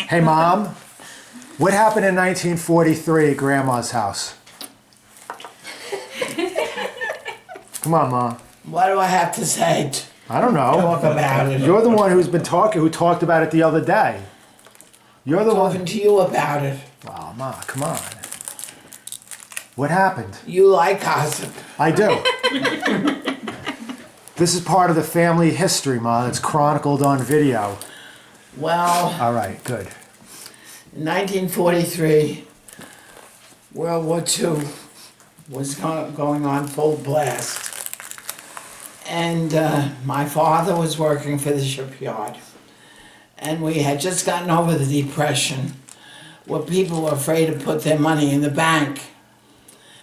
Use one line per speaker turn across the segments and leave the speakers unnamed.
Hey, Mom, what happened in 1943 at Grandma's house? Come on, Mom.
What do I have to say?
I don't know.
Talk about it.
You're the one who talked about it the other day. You're the
Talking
one.
to you about it.
Oh, Ma, come on. What happened?
You like gossip.
I do. This is part of the family history, Ma. It's chronicled on video.
Well,
All right, good.
in 1943, World War II was going on full blast. And my father was working for the shipyard. And we had just gotten over the Depression, where people were afraid to put their money in the bank.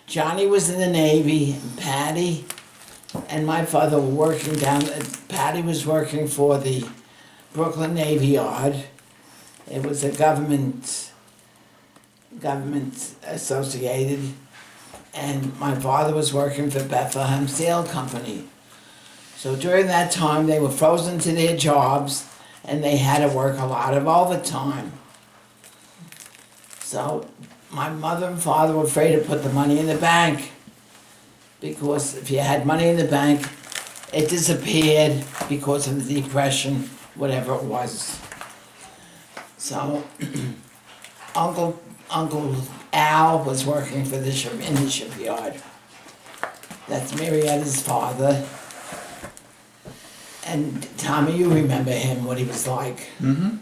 Johnny was in the Navy, and Patty and my father were working Patty was working for the Brooklyn Navy Yard. It was a government associated, and my father was working for Bethlehem Steel Company. So during that time, they were frozen to their jobs, and they had to work a lot of overtime. So my mother and father were afraid to put the money in the bank, because if you had money in the bank, it disappeared because of the Depression, whatever it was. So Uncle Al was working for in the shipyard. That's Marietta's father. And Tommy, you remember him, what he was like.
Mm-hmm.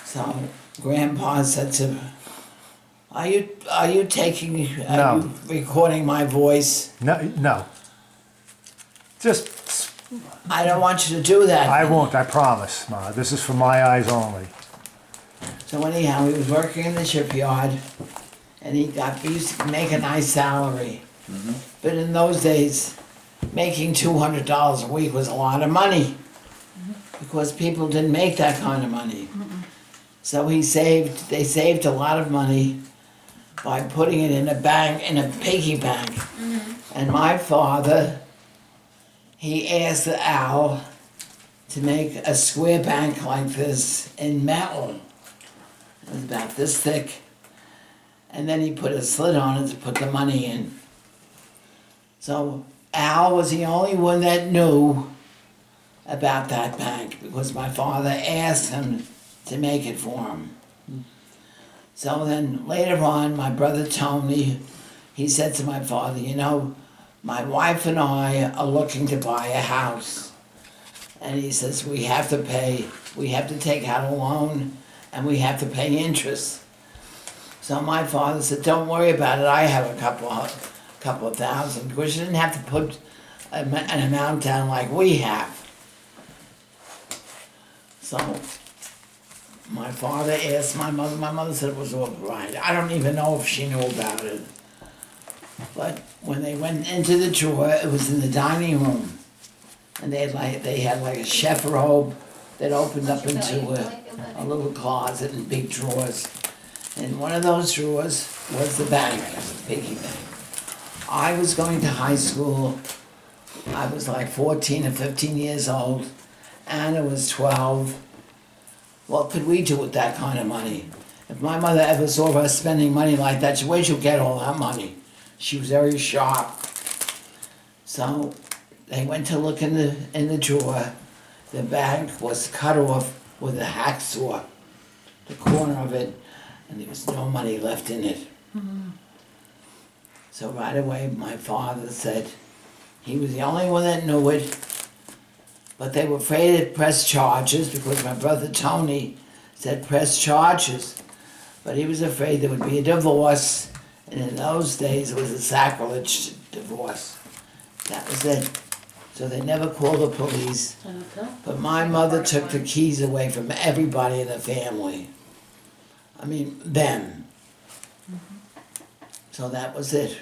So Grandpa said to, are you
No.
you recording my voice?
No. Just,
I don't want you to do that.
I won't, I promise, Ma. This is for my eyes only.
So anyhow, he was working in the shipyard, and he used to make a nice salary. But in those days, making $200 a week was a lot of money, because people didn't make that kind of money. So they saved a lot of money by putting it in a bank, in a piggy bank. And my father, he asked Al to make a square bank like this in metal. It was about this thick. And then he put a slit on it to put the money in. So Al was the only one that knew about that bank, because my father asked him to make it for him. So then later on, my brother Tony, he said to my father, you know, my wife and I are looking to buy a house. And he says, we have to take out a loan, and we have to pay interest. So my father said, don't worry about it, I have a couple of thousand, because you didn't have to put an amount down like we have. So my father asked my mother said it was all right. I don't even know if she knew about it. But when they went into the drawer, it was in the dining room. And they had like a chef robe that opened up into a little closet and big drawers. And one of those drawers was the bank, the piggy bank. I was going to high school. I was like 14 or 15 years old. Anna was 12. What could we do with that kind of money? If my mother ever saw us spending money like that, she, where'd you get all that money? She was very sharp. So they went to look in the drawer. The bank was cut off with a hacksaw, the corner of it, and there was no money left in it. So right away, my father said he was the only one that knew it, but they were afraid to press charges, because my brother Tony said press charges. But he was afraid there would be a divorce, and in those days it was a sacrilege divorce. That was it. So they never called the police. But my mother took the keys away from everybody in the family. I mean, them. So that was it.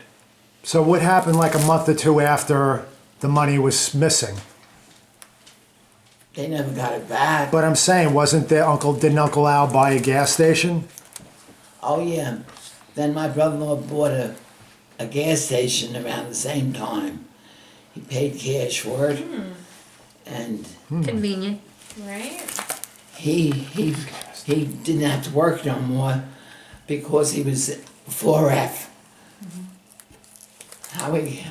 So what happened like a month or two after the money was missing?
They never got it back.
But I'm saying, didn't Uncle Al buy a gas station?
Oh yeah. Then my brother-in-law bought a gas station around the same time. He paid cash for it. And
Convenient.
Right?
he he didn't have to work no more because he was 4F. How we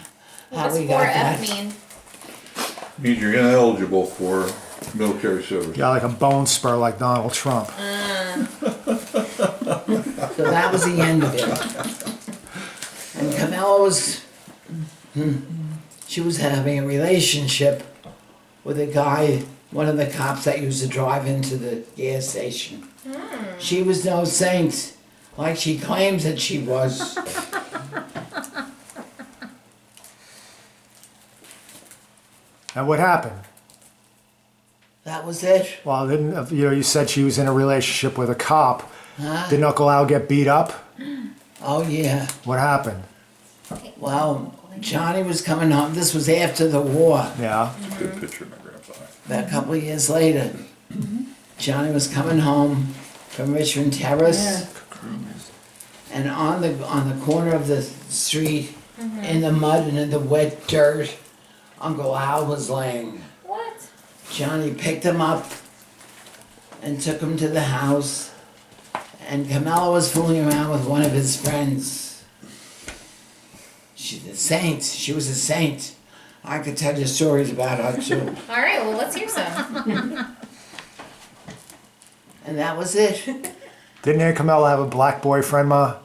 What does
got
4F
that?
mean?
Means you're ineligible for military service.
Got like a bone spur like Donald Trump.
So that was the end of it. And Camilla was, she was having a relationship with a guy, one of the cops that used to drive into the gas station. She was no saint, like she claims that she was.
And what happened?
That was it.
Well, didn't you said she was in a relationship with a cop?
Huh?
Didn't Uncle Al get beat up?
Oh, yeah.
What happened?
Well, Johnny was coming home. This was after the war.
Yeah.
Good picture of my grandpa.
About a couple of years later, Johnny was coming home from Richmond Terrace, and on the corner of the street, in the mud and in the wet dirt, Uncle Al was laying.
What?
Johnny picked him up and took him to the house, and Camilla was fooling around with one of his friends. She's a saint. She was a saint. I could tell you stories about her too.
All right, well, let's hear some.
And that was it.
Didn't Aunt Camilla have a black boyfriend, Ma?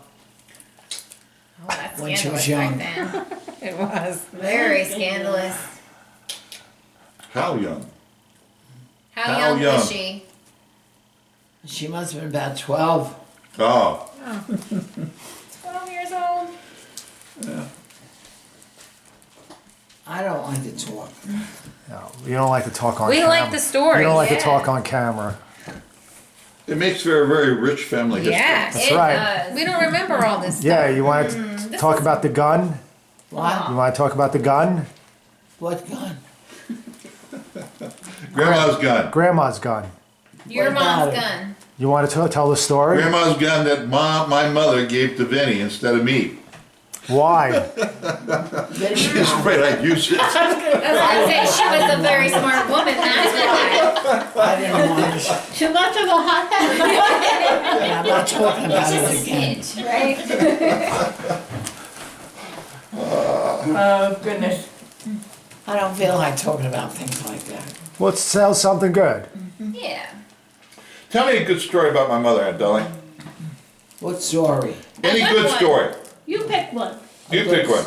Oh, that's
When she was
scandalous back
young.
then.
It was.
Very scandalous.
How young?
How
How
young
young?
was she?
She must have been about 12.
Oh,
12 years old.
I don't like to talk.
No, you don't like to talk on
We
camera.
like the story.
You don't like
yeah.
to talk on camera.
it makes for a very rich family history.
Yes,
That's
it
right.
does. We don't remember all this stuff.
Yeah, you want to
this
talk
is-
about the gun?
What?
You want to talk about the gun?
What gun?
Grandma's gun.
Grandma's gun.
Your
What about
mom's
it?
gun.
You want to tell the story?
Grandma's gun that my mother gave to Vinny instead of me.
Why?
She's afraid I'd use it.
I was gonna say she was a very smart woman. That's why.
I didn't want to.
Too much of a hot head.
I'm not talking about
Just a
it again.
smidge, right?
Oh, goodness.
I don't feel like talking about things like that.
Let's tell something good.
Yeah.
Tell me a good story about my mother, Aunt Dolly.
What story?
Any
good
good
one.
story.
You pick one.
You pick one.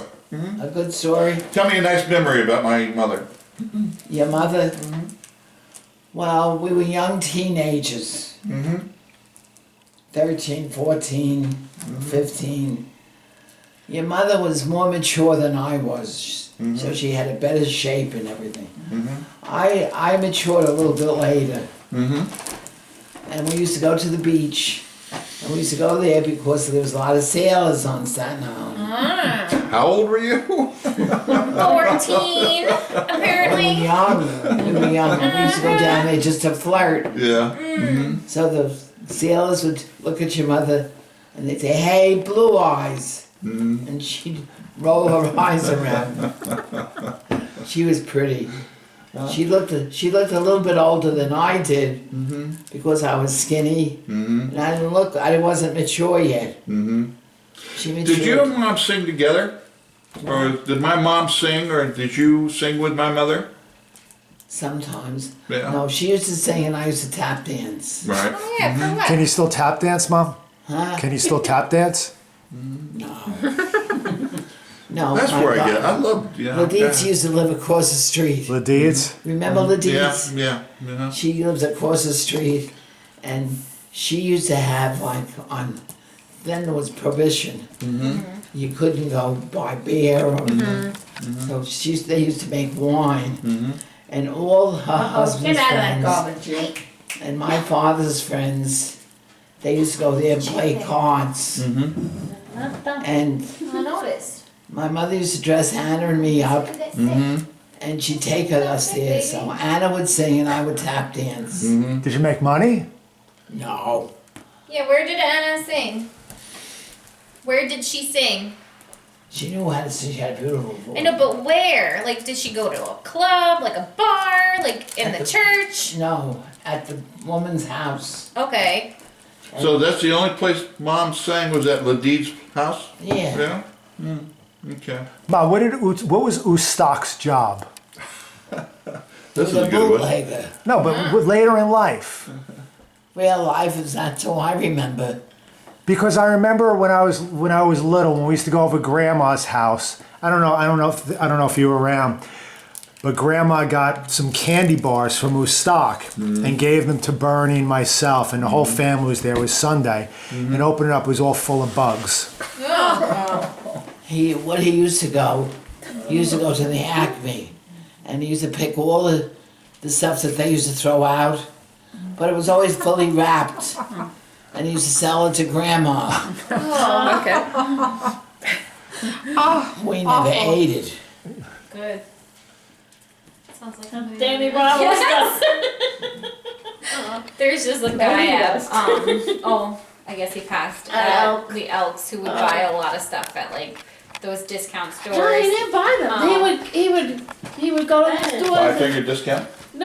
A good story?
Tell me a nice memory about my mother.
Your mother? Well, we were young teenagers. 13, 14, 15. Your mother was more mature than I was, so she had a better shape and everything. I matured a little bit later. And we used to go to the beach. And we used to go there because there was a lot of sailors on Staten Island.
How old were you?
14,
We were
apparently.
young. We were young. We used to go down there just to flirt.
Yeah.
So the sailors would look at your mother and they'd say, "Hey, Blue Eyes." And she'd roll her eyes around. She was pretty. She looked a little bit older than I did because I was skinny and I wasn't mature yet. She matured.
Did you and Mom sing together? Or did my mom sing, or did you sing with my mother?
Sometimes.
Yeah.
No, she used to sing and I used to tap dance.
Right.
Oh, yeah, for what?
Can you still tap dance, Mom?
Huh?
Can you still tap dance?
No.
That's
my
where I
God.
get it. I love, yeah.
Laditz used to live across the street.
The deeds?
Remember Laditz?
Yeah, yeah.
She lives across the street, and she used to have like on. Then there was prohibition. You couldn't go buy beer, or, so they used to make wine, and all her
Oh,
husband's
get out of that
friends
garbage, you.
and my father's friends, they used to go there and play cards. And
I noticed.
my mother used to dress Anna and me up,
What did they say?
and she'd take us there. So Anna would sing and I would tap dance.
Did you make money?
No.
Yeah, where did Anna sing? Where did she sing?
She knew how to sing. She had a beautiful voice.
I know, but where? Like, did she go to a club, like a bar, like in
At
the
the-
church?
No, at the woman's house.
Okay.
So that's the only place Mom sang was at Ladid's house?
Yeah.
Yeah? Okay.
Ma, what was Ustak's job?
This
He
is
was
a
a
good one.
bootlegger.
No, but later in life.
Real life is not so I remember.
Because I remember when I was little, when we used to go over Grandma's house. I don't know if you were around, but Grandma got some candy bars from Ustak and gave them to Bernie and myself, and the whole family was there. It was Sunday, and opened it up, it was all full of bugs.
He used to go to the Acme, and he used to pick all the stuff that they used to throw out, but it was always fully wrapped, and he used to sell it to Grandma.
Okay.
We never ate it.
Good. Sounds like something
Danny
I
Bravo
Yes.
stuff.
There's just a guy at I guess he passed at
Elk.
the Elks who would buy a lot of stuff at like those discount stores.
No, he didn't buy them.
Oh.
He would go to the
Five
stores.
finger discount?